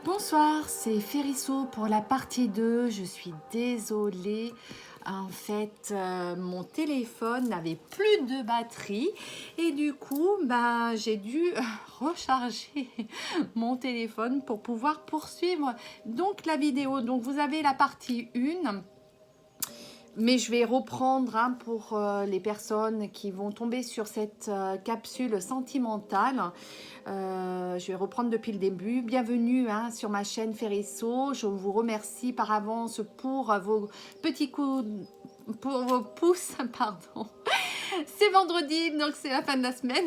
Bonsoir, c'est Férisso pour la partie 2. Je suis désolée. En fait, mon téléphone n'avait plus de batterie et du coup, j'ai dû recharger mon téléphone pour pouvoir poursuivre donc la vidéo. Donc, vous avez la partie 1. Mais je vais reprendre pour les personnes qui vont tomber sur cette capsule sentimentale. Je vais reprendre depuis le début. Bienvenue sur ma chaîne Férisso. Je vous remercie par avance pour vos petits coups, pour vos pouces. Pardon. C'est vendredi, donc c'est la fin de la semaine.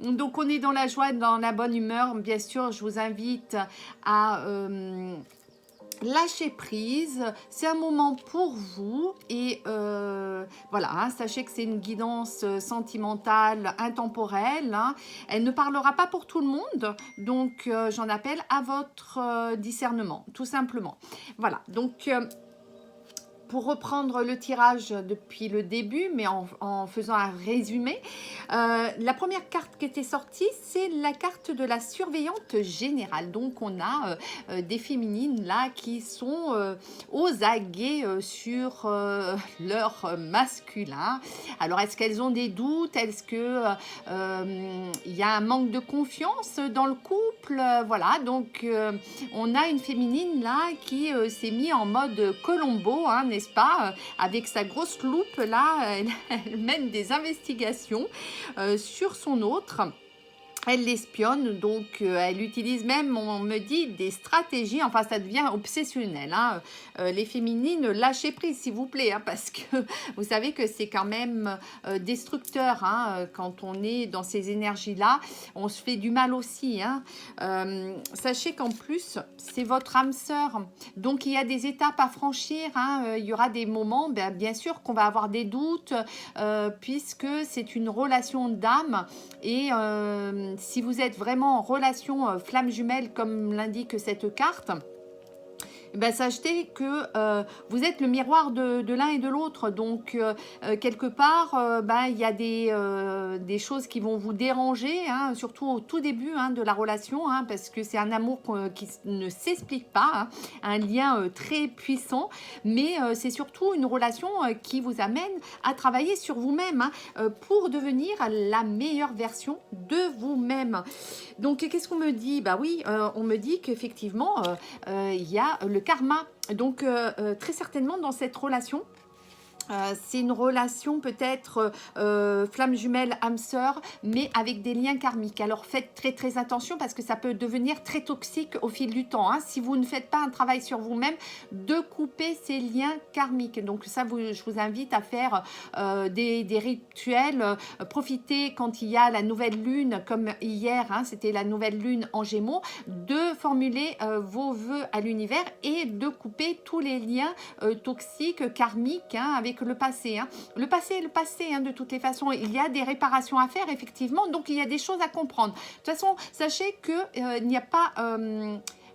Donc on est dans la joie, dans la bonne humeur. Bien sûr, je vous invite à... lâcher prise, c'est un moment pour vous et voilà, sachez que c'est une guidance sentimentale intemporelle, elle ne parlera pas pour tout le monde, donc j'en appelle à votre discernement, tout simplement. Voilà, donc pour reprendre le tirage depuis le début, mais en faisant un résumé, la première carte qui était sortie, c'est la carte de la surveillante générale. Donc, on a des féminines là qui sont aux aguets sur leur masculin. Alors, est-ce qu'elles ont des doutes? Est-ce que il y a un manque de confiance dans le couple? Voilà, donc on a une féminine là qui s'est mise en mode Colombo, n'est-ce pas, avec sa grosse loupe là, elle mène des investigations sur son autre. Elle l'espionne, donc elle utilise même, on me dit, des stratégies, enfin ça devient obsessionnel. Les féminines, lâchez prise s'il vous plaît, parce que vous savez que c'est quand même destructeur quand on est dans ces énergies-là. On se fait du mal aussi. Sachez qu'en plus, c'est votre âme sœur. Donc il y a des étapes à franchir. Il y aura des moments, bien sûr, qu'on va avoir des doutes, puisque c'est une relation d'âme et si vous êtes vraiment en relation flamme jumelle, comme l'indique cette carte, sachez que vous êtes le miroir de l'un et de l'autre. Donc, quelque part, il y a des choses qui vont vous déranger, surtout au tout début de la relation, parce que c'est un amour qui ne s'explique pas, un lien très puissant, mais c'est surtout une relation qui vous amène à travailler sur vous-même pour devenir la meilleure version de vous-même. Donc, qu'est-ce qu'on me dit? Oui, on me dit qu'effectivement, il y a le karma. Donc, très certainement dans cette relation, c'est une relation peut-être flamme jumelle, âme sœur, mais avec des liens karmiques. Alors faites très très attention parce que ça peut devenir très toxique au fil du temps. Si vous ne faites pas un travail sur vous-même, de couper ces liens karmiques. Donc ça, je vous invite à faire des rituels. Profitez quand il y a la nouvelle lune, comme hier, c'était la nouvelle lune en Gémeaux, de formuler vos vœux à l'univers et de couper tous les liens toxiques, karmiques, avec le passé. Le passé est le passé, de toutes les façons. Il y a des réparations à faire, effectivement. Donc, il y a des choses à comprendre. De toute façon, sachez qu'il n'y a pas...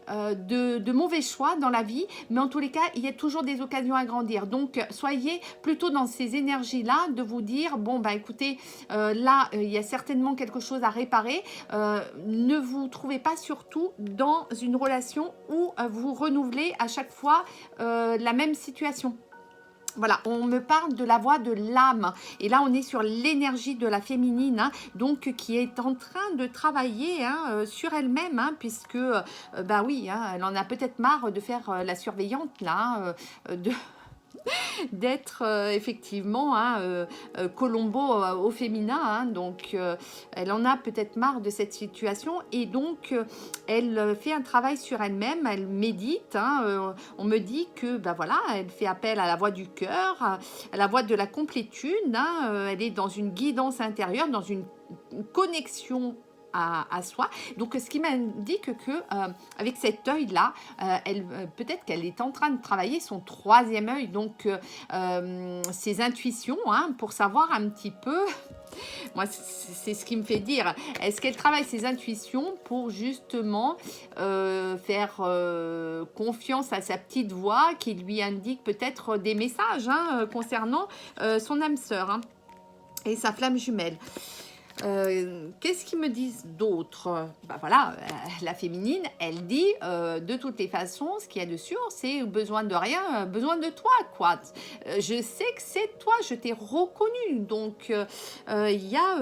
de mauvais choix dans la vie, mais en tous les cas, il y a toujours des occasions à grandir. Donc, soyez plutôt dans ces énergies-là de vous dire, écoutez, là, il y a certainement quelque chose à réparer. Ne vous trouvez pas surtout dans une relation où vous renouvelez à chaque fois la même situation. Voilà, on me parle de la voix de l'âme. Et là, on est sur l'énergie de la féminine, donc qui est en train de travailler sur elle-même, puisque, oui, elle en a peut-être marre de faire la surveillante, là, d'être effectivement Colombo au féminin, donc elle en a peut-être marre de cette situation et donc elle fait un travail sur elle-même, elle médite, on me dit que voilà, elle fait appel à la voix du cœur, à la voix de la complétude, elle est dans une guidance intérieure, dans une connexion à soi. Donc, ce qui m'indique que avec cet œil-là, peut-être qu'elle est en train de travailler son troisième œil, donc ses intuitions, pour savoir un petit peu. Moi, c'est ce qui me fait dire. Est-ce qu'elle travaille ses intuitions pour justement faire confiance à sa petite voix qui lui indique peut-être des messages concernant son âme sœur et sa flamme jumelle. Qu'est-ce qu'ils me disent d'autre? Bah voilà, la féminine, elle dit de toutes les façons, ce qu'il y a de sûr, c'est besoin de rien, besoin de toi, quoi. Je sais que c'est toi, je t'ai reconnu. Donc, il y a,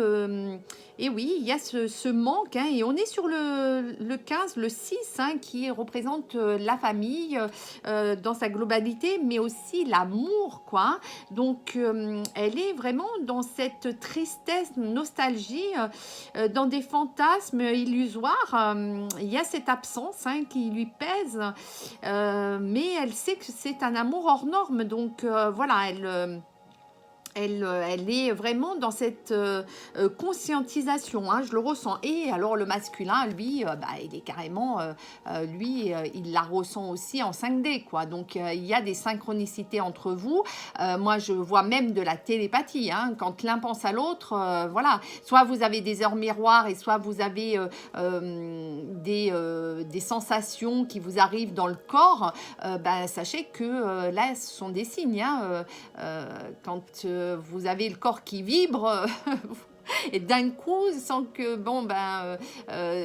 et oui, il y a ce manque, hein, et on est sur le 15, le 6, hein, qui représente la famille dans sa globalité, mais aussi l'amour, quoi, hein. Donc, elle est vraiment dans cette tristesse, nostalgie, dans des fantasmes illusoires. Il y a cette absence, hein, qui lui pèse, mais elle sait que c'est un amour hors norme. Donc, voilà, elle est vraiment dans cette conscientisation, hein, je le ressens. Et alors le masculin, lui, bah, il est carrément, lui, il la ressent aussi en 5D, quoi. Donc il y a des synchronicités entre vous. Moi, je vois même de la télépathie, hein, quand l'un pense à l'autre, voilà. Soit vous avez des heures miroirs et soit vous avez des sensations qui vous arrivent dans le corps. Bah, sachez que là, ce sont des signes, hein, quand vous avez le corps qui vibre et d'un coup, sans que, bon, ben,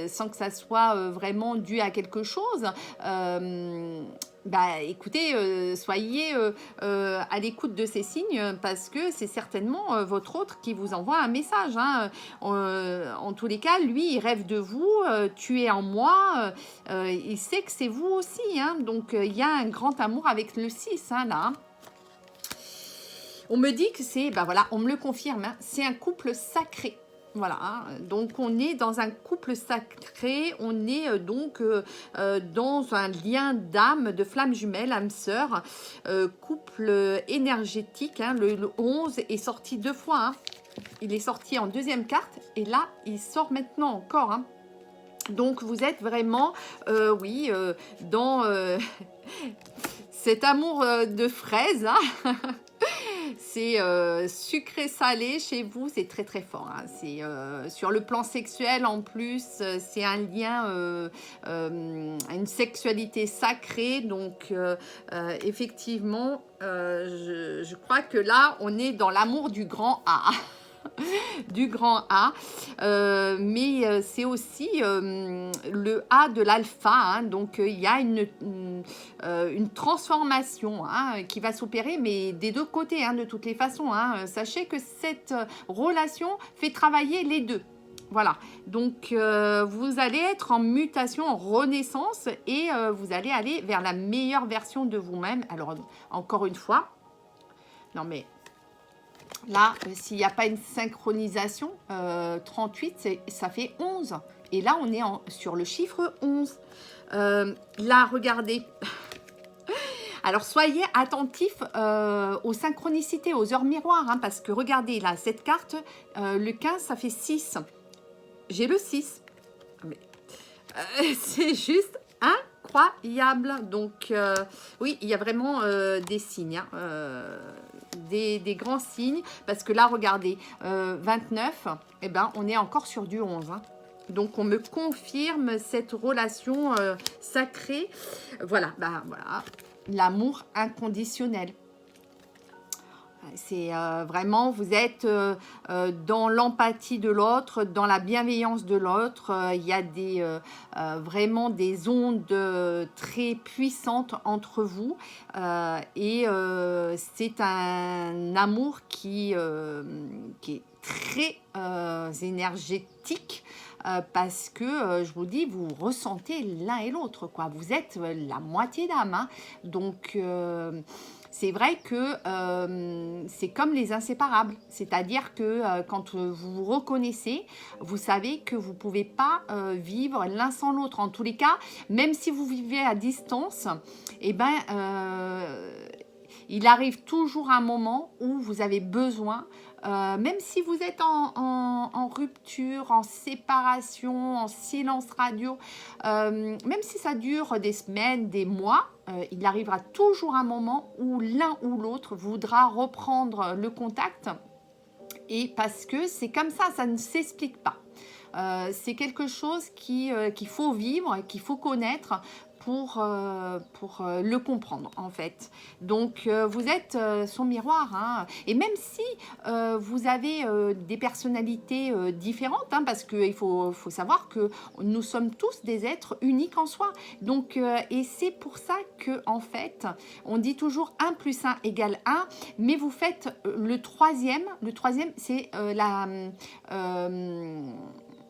sans que ça soit vraiment dû à quelque chose, bah, écoutez, soyez à l'écoute de ces signes parce que c'est certainement votre autre qui vous envoie un message, hein. En tous les cas, lui, il rêve de vous, tu es en moi, il sait que c'est vous aussi, hein. Donc, il y a un grand amour avec le 6, hein, là, hein. On me dit que c'est, ben voilà, on me le confirme, hein, c'est un couple sacré. Voilà, hein. Donc on est dans un couple sacré, on est donc dans un lien d'âme, de flamme jumelle, âme sœur, couple énergétique, hein. Le 11 est sorti 2 fois, hein. Il est sorti en deuxième carte et là il sort maintenant encore, hein. Donc vous êtes vraiment, oui, dans cet amour de fraise, hein. C'est sucré-salé chez vous, c'est très très fort, hein. C'est sur le plan sexuel en plus, c'est un lien à une sexualité sacrée. Donc effectivement, je crois que là, on est dans l'amour du grand A. Du grand A, mais c'est aussi le A de l'alpha, hein. Donc il y a une transformation, hein, qui va s'opérer, mais des deux côtés, hein, de toutes les façons, hein. Sachez que cette relation fait travailler les deux. Voilà, donc vous allez être en mutation, en renaissance, et vous allez aller vers la meilleure version de vous-même. Alors, encore une fois, non mais là, s'il n'y a pas une synchronisation, 38, ça fait 11. Et là, on est sur le chiffre 11. Là, regardez. Alors, soyez attentifs aux synchronicités, aux heures miroirs, hein, parce que regardez, là, cette carte, le 15, ça fait 6. J'ai le 6. Mais c'est juste incroyable. Donc, oui, il y a vraiment des signes, hein, des grands signes, parce que là, regardez, 29, eh ben, on est encore sur du 11, hein. Donc, on me confirme cette relation sacrée. Voilà, bah, voilà, l'amour inconditionnel. C'est vraiment, vous êtes dans l'empathie de l'autre, dans la bienveillance de l'autre. Il y a vraiment des ondes très puissantes entre vous. Et c'est un amour qui est très énergétique. Parce que, je vous dis, vous ressentez l'un et l'autre, quoi. Vous êtes la moitié d'âme, hein. Donc, c'est vrai que c'est comme les inséparables. C'est-à-dire que quand vous vous reconnaissez, vous savez que vous ne pouvez pas vivre l'un sans l'autre. En tous les cas, même si vous vivez à distance, eh ben, il arrive toujours un moment où vous avez besoin, même si vous êtes en rupture, en séparation, en silence radio, même si ça dure des semaines, des mois, il arrivera toujours un moment où l'un ou l'autre voudra reprendre le contact. Et parce que c'est comme ça ne s'explique pas. C'est quelque chose qu'il faut vivre, qu'il faut connaître pour le comprendre en fait. Donc vous êtes son miroir, hein. Et même si vous avez des personnalités différentes, hein, parce qu'il faut savoir que nous sommes tous des êtres uniques en soi. Donc, et c'est pour ça que en fait, on dit toujours 1 plus 1 égale 1, mais vous faites le troisième. Le troisième, c'est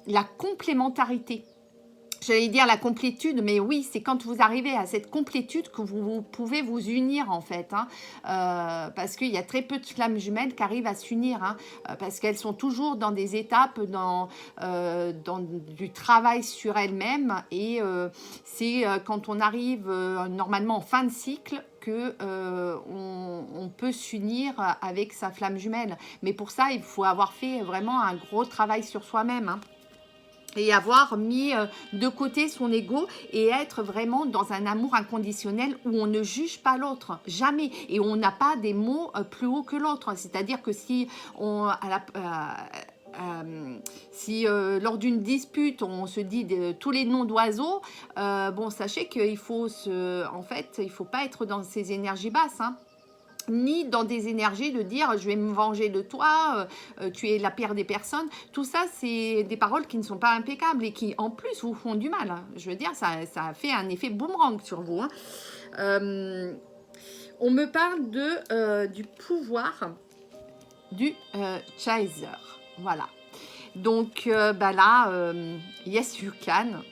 la complémentarité. J'allais dire la complétude, mais oui, c'est quand vous arrivez à cette complétude que vous pouvez vous unir en fait, hein. Parce qu'il y a très peu de flammes jumelles qui arrivent à s'unir, hein, parce qu'elles sont toujours dans des étapes, dans du travail sur elles-mêmes, et c'est quand on arrive normalement en fin de cycle que on peut s'unir avec sa flamme jumelle. Mais pour ça, il faut avoir fait vraiment un gros travail sur soi-même, hein, et avoir mis de côté son ego et être vraiment dans un amour inconditionnel où on ne juge pas l'autre, jamais, et on n'a pas des mots plus hauts que l'autre. C'est-à-dire que si on lors d'une dispute on se dit tous les noms d'oiseaux, bon, sachez qu'il faut en fait, il faut pas être dans ces énergies basses, hein, ni dans des énergies de dire je vais me venger de toi, tu es la pire des personnes. Tout ça, c'est des paroles qui ne sont pas impeccables et qui en plus vous font du mal. Je veux dire, ça fait un effet boomerang sur vous, hein. On me parle du pouvoir du chaser. Voilà. Donc là, yes you can.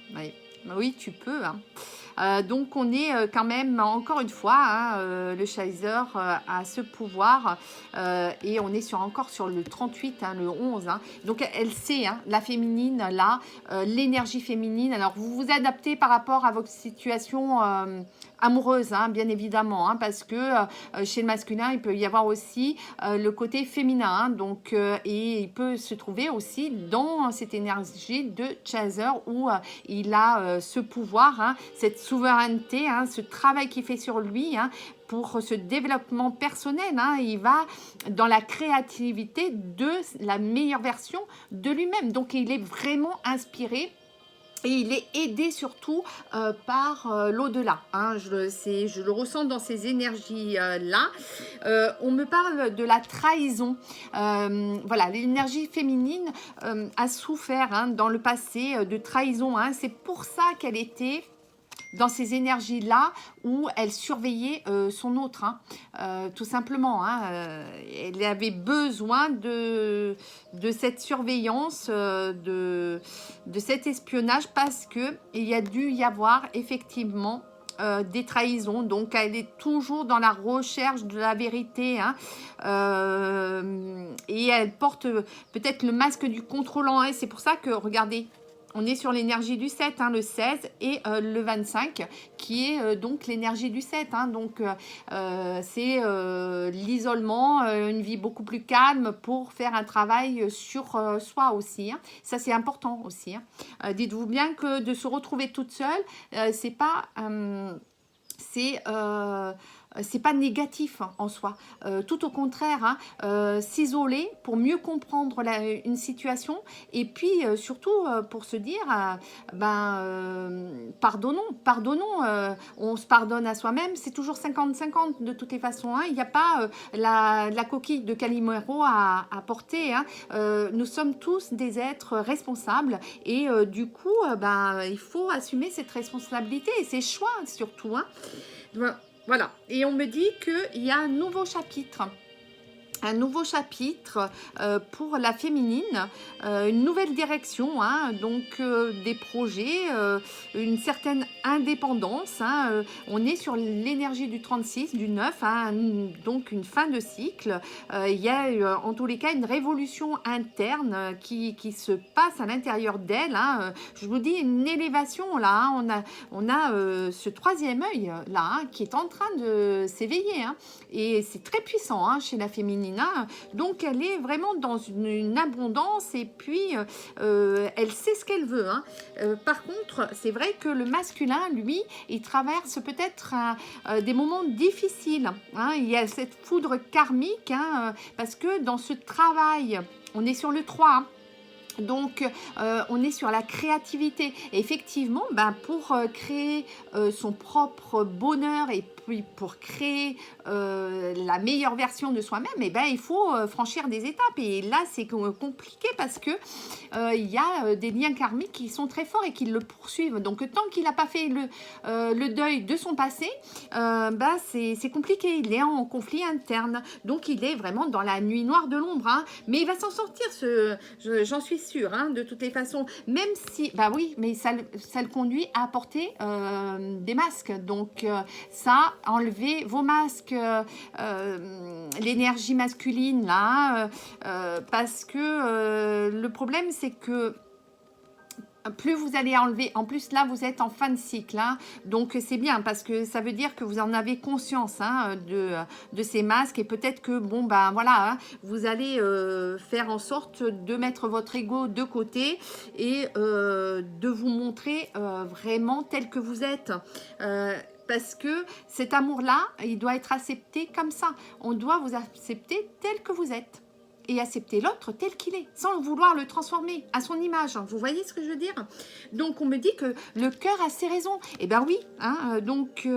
Oui, tu peux, hein. Donc on est quand même, encore une fois, hein, le chaser a ce pouvoir, et on est encore sur le 38, hein, le 11, hein. Donc elle sait, hein, la féminine là, l'énergie féminine. Alors vous vous adaptez par rapport à votre situation amoureuse, hein, bien évidemment, hein, parce que chez le masculin il peut y avoir aussi le côté féminin, hein, donc et il peut se trouver aussi dans cette énergie de chaser où il a ce pouvoir, hein, cette souveraineté, hein, ce travail qu'il fait sur lui, hein, pour ce développement personnel, hein. Il va dans la créativité de la meilleure version de lui-même. Donc il est vraiment inspiré. Et il est aidé surtout par l'au-delà, hein. Je le ressens dans ces énergies-là. On me parle de la trahison. Voilà, l'énergie féminine a souffert, hein, dans le passé de trahison, hein. C'est pour ça qu'elle était dans ces énergies-là où elle surveillait son autre, hein, tout simplement, hein. Elle avait besoin de cette surveillance, de cet espionnage, parce qu'il y a dû y avoir effectivement des trahisons. Donc elle est toujours dans la recherche de la vérité, hein, et elle porte peut-être le masque du contrôlant, hein. C'est pour ça que, regardez, on est sur l'énergie du 7, hein, le 16 et le 25, qui est donc l'énergie du 7. Hein, donc, c'est l'isolement, une vie beaucoup plus calme pour faire un travail sur soi aussi, hein. Ça, c'est important aussi, hein. Dites-vous bien que de se retrouver toute seule, c'est pas... c'est pas négatif, hein, en soi, tout au contraire, hein, s'isoler pour mieux comprendre une situation, et puis surtout pour se dire pardonnons, on se pardonne à soi-même. C'est toujours 50-50 de toutes les façons, hein. Il n'y a pas la coquille de Calimero à porter, hein. Nous sommes tous des êtres responsables, et du coup il faut assumer cette responsabilité et ses choix surtout, hein. Voilà, et on me dit qu'il y a un nouveau chapitre pour la féminine, une nouvelle direction, hein, donc des projets, une certaine indépendance, hein, on est sur l'énergie du 36, du 9, hein, donc une fin de cycle. Il y a en tous les cas une révolution interne qui se passe à l'intérieur d'elle, hein. Je vous dis, une élévation là, hein. On a ce troisième œil là, hein, qui est en train de s'éveiller, hein, et c'est très puissant, hein, chez la féminine. Donc elle est vraiment dans une abondance, et puis elle sait ce qu'elle veut, hein. Par contre, c'est vrai que le masculin, lui, il traverse peut-être des moments difficiles, hein. Il y a cette foudre karmique, hein, parce que dans ce travail, on est sur le 3, hein. Donc, on est sur la créativité. Et effectivement, ben, pour créer son propre bonheur et puis pour créer la meilleure version de soi-même, eh ben, il faut franchir des étapes. Et là, c'est compliqué parce que il y a des liens karmiques qui sont très forts et qui le poursuivent. Donc, tant qu'il n'a pas fait le deuil de son passé, ben, c'est compliqué. Il est en conflit interne. Donc, il est vraiment dans la nuit noire de l'ombre. Hein. Mais il va s'en sortir, j'en suis sûre, hein, de toutes les façons. Même si, bah oui, mais ça le conduit à porter des masques. Donc, ça, enlevez vos masques, l'énergie masculine, là, parce que le problème, c'est que plus vous allez enlever, en plus là vous êtes en fin de cycle, hein, donc c'est bien parce que ça veut dire que vous en avez conscience, hein, de ces masques et peut-être que bon ben voilà, hein, vous allez faire en sorte de mettre votre ego de côté et de vous montrer vraiment tel que vous êtes. Parce que cet amour-là, il doit être accepté comme ça. On doit vous accepter tel que vous êtes et accepter l'autre tel qu'il est, sans vouloir le transformer à son image. Vous voyez ce que je veux dire? Donc, on me dit que le cœur a ses raisons. Eh bien oui, hein, donc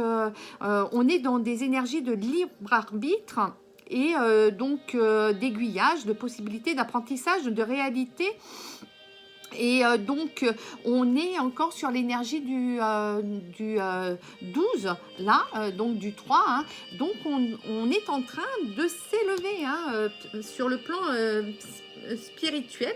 on est dans des énergies de libre arbitre et donc d'aiguillage, de possibilités d'apprentissage, de réalité. Et donc, on est encore sur l'énergie du 12, là, donc du 3. Hein. Donc, on est en train de s'élever hein, sur le plan spirituel.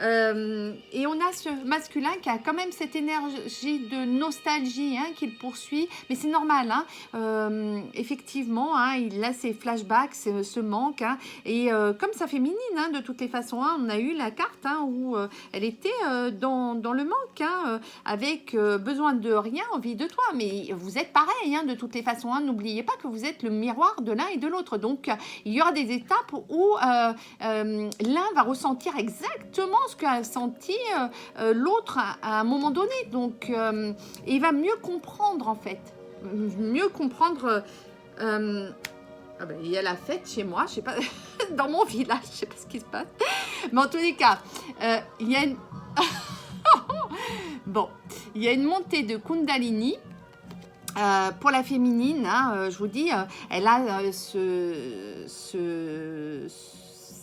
Et on a ce masculin qui a quand même cette énergie de nostalgie hein, qu'il poursuit, mais c'est normal, hein, effectivement, hein, il a ses flashbacks, ce manque, hein, et comme sa féminine, hein, de toutes les façons, hein, on a eu la carte hein, où elle était dans le manque, hein, avec besoin de rien, envie de toi, mais vous êtes pareil, hein, de toutes les façons, hein, n'oubliez pas que vous êtes le miroir de l'un et de l'autre, donc il y aura des étapes où l'un va ressentir exactement ce qu'a senti l'autre à un moment donné. Donc, il va mieux comprendre en fait. Mieux comprendre. Ah ben, il y a la fête chez moi, je sais pas, dans mon village, je sais pas ce qui se passe. Mais en tous les cas, il y a une... bon, il y a une montée de Kundalini. Pour la féminine, hein, je vous dis, elle a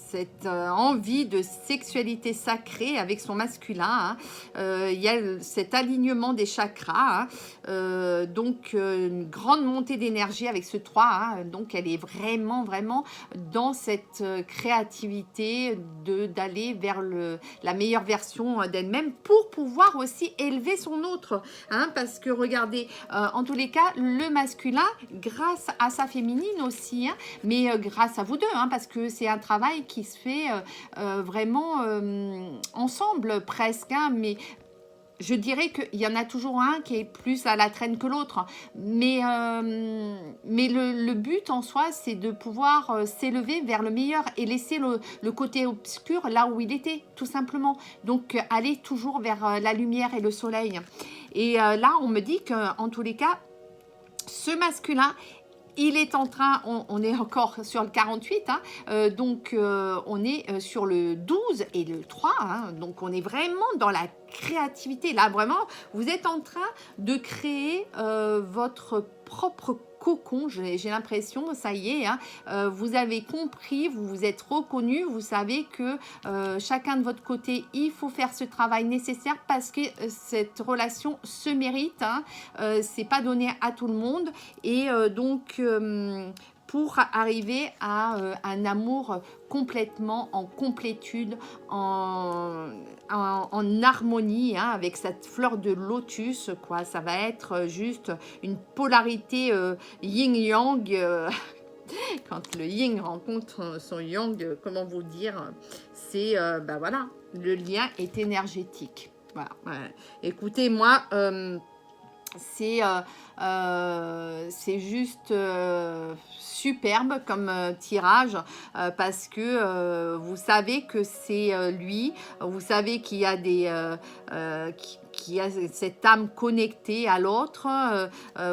cette envie de sexualité sacrée avec son masculin. Hein. Il y a cet alignement des chakras. Hein. Donc, une grande montée d'énergie avec ce 3. Hein. Donc, elle est vraiment, vraiment dans cette créativité d'aller vers la meilleure version d'elle-même pour pouvoir aussi élever son autre. Hein. Parce que, regardez, en tous les cas, le masculin, grâce à sa féminine aussi, hein, mais grâce à vous deux, hein, parce que c'est un travail qui se fait vraiment ensemble presque, hein, mais je dirais qu'il y en a toujours un qui est plus à la traîne que l'autre, mais le but en soi, c'est de pouvoir s'élever vers le meilleur et laisser le côté obscur là où il était, tout simplement. Donc, aller toujours vers la lumière et le soleil. Et là, on me dit qu'en tous les cas, ce masculin, il est en train, on est encore sur le 48, hein, donc on est sur le 12 et le 3, hein, donc on est vraiment dans la créativité. Là, vraiment, vous êtes en train de créer votre propre cocon, j'ai l'impression, ça y est, hein, vous avez compris, vous vous êtes reconnu, vous savez que chacun de votre côté, il faut faire ce travail nécessaire parce que cette relation se mérite, hein, c'est pas donné à tout le monde et donc pour arriver à un amour complètement en complétude, en harmonie, hein, avec cette fleur de lotus, quoi. Ça va être juste une polarité yin-yang. Quand le yin rencontre son yang, comment vous dire, c'est, ben voilà, le lien est énergétique. Voilà. Écoutez, moi... c'est juste superbe comme tirage parce que vous savez que c'est lui, vous savez qu'il y a qui a cette âme connectée à l'autre,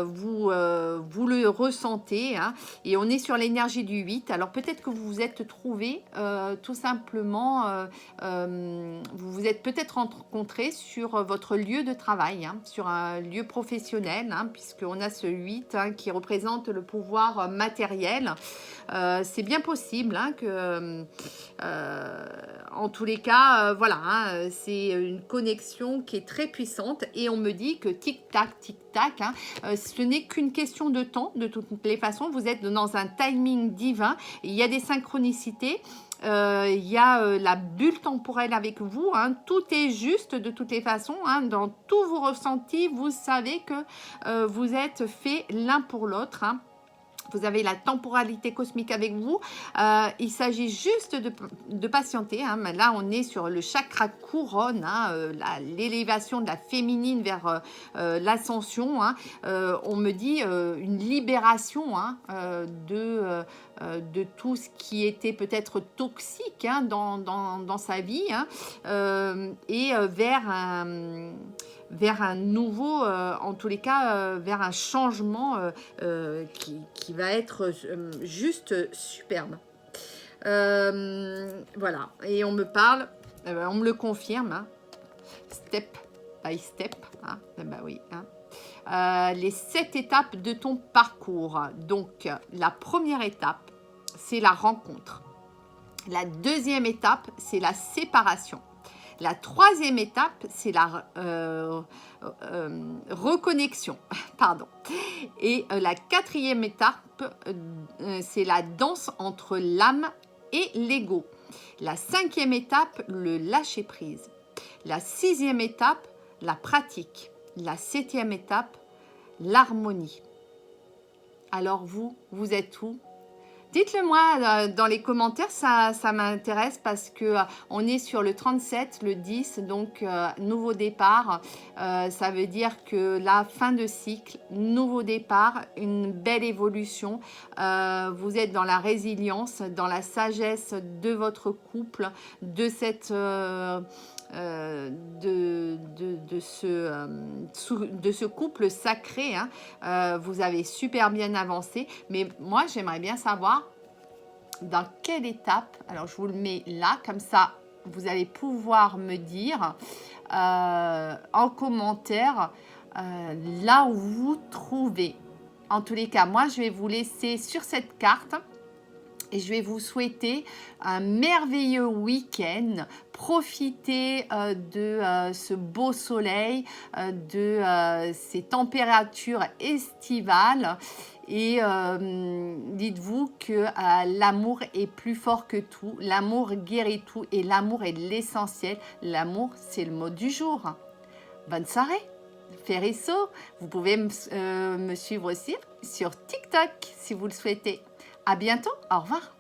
vous le ressentez, hein, et on est sur l'énergie du 8. Alors peut-être que vous vous êtes trouvé tout simplement, vous vous êtes peut-être rencontrés sur votre lieu de travail, hein, sur un lieu professionnel, hein, puisqu'on a ce 8 hein, qui représente le pouvoir matériel. C'est bien possible hein, que, en tous les cas, voilà, hein, c'est une connexion qui est très puissante et on me dit que tic-tac, tic-tac, hein, ce n'est qu'une question de temps. De toutes les façons, vous êtes dans un timing divin. Il y a des synchronicités. Il y a la bulle temporelle avec vous, hein, tout est juste de toutes les façons, hein, dans tous vos ressentis, vous savez que vous êtes faits l'un pour l'autre, hein. Vous avez la temporalité cosmique avec vous. Il s'agit juste de patienter. Hein. Là, on est sur le chakra couronne, hein, l'élévation de la féminine vers l'ascension. Hein. On me dit une libération hein, de tout ce qui était peut-être toxique hein, dans sa vie hein, et vers un nouveau, en tous les cas, vers un changement qui va être juste superbe. Voilà, et on me parle, on me le confirme, hein, step by step, hein, bah oui, hein. Les 7 étapes de ton parcours. Donc, la première étape, c'est la rencontre. La deuxième étape, c'est la séparation. La troisième étape, c'est la reconnexion. Pardon. Et la quatrième étape, c'est la danse entre l'âme et l'ego. La cinquième étape, le lâcher-prise. La sixième étape, la pratique. La septième étape, l'harmonie. Alors vous êtes où ? Dites-le moi dans les commentaires, ça m'intéresse parce que on est sur le 37, le 10, donc nouveau départ. Ça veut dire que la fin de cycle, nouveau départ, une belle évolution. Vous êtes dans la résilience, dans la sagesse de votre couple, de cette... de ce couple sacré, hein. Vous avez super bien avancé, mais moi j'aimerais bien savoir dans quelle étape, alors je vous le mets là, comme ça vous allez pouvoir me dire en commentaire là où vous trouvez. En tous les cas, moi je vais vous laisser sur cette carte. Et je vais vous souhaiter un merveilleux week-end. Profitez de ce beau soleil, de ces températures estivales. Et dites-vous que l'amour est plus fort que tout. L'amour guérit tout et l'amour est l'essentiel. L'amour, c'est le mot du jour. Bonne soirée. Ferrisso, vous pouvez me suivre aussi sur TikTok si vous le souhaitez. À bientôt, au revoir.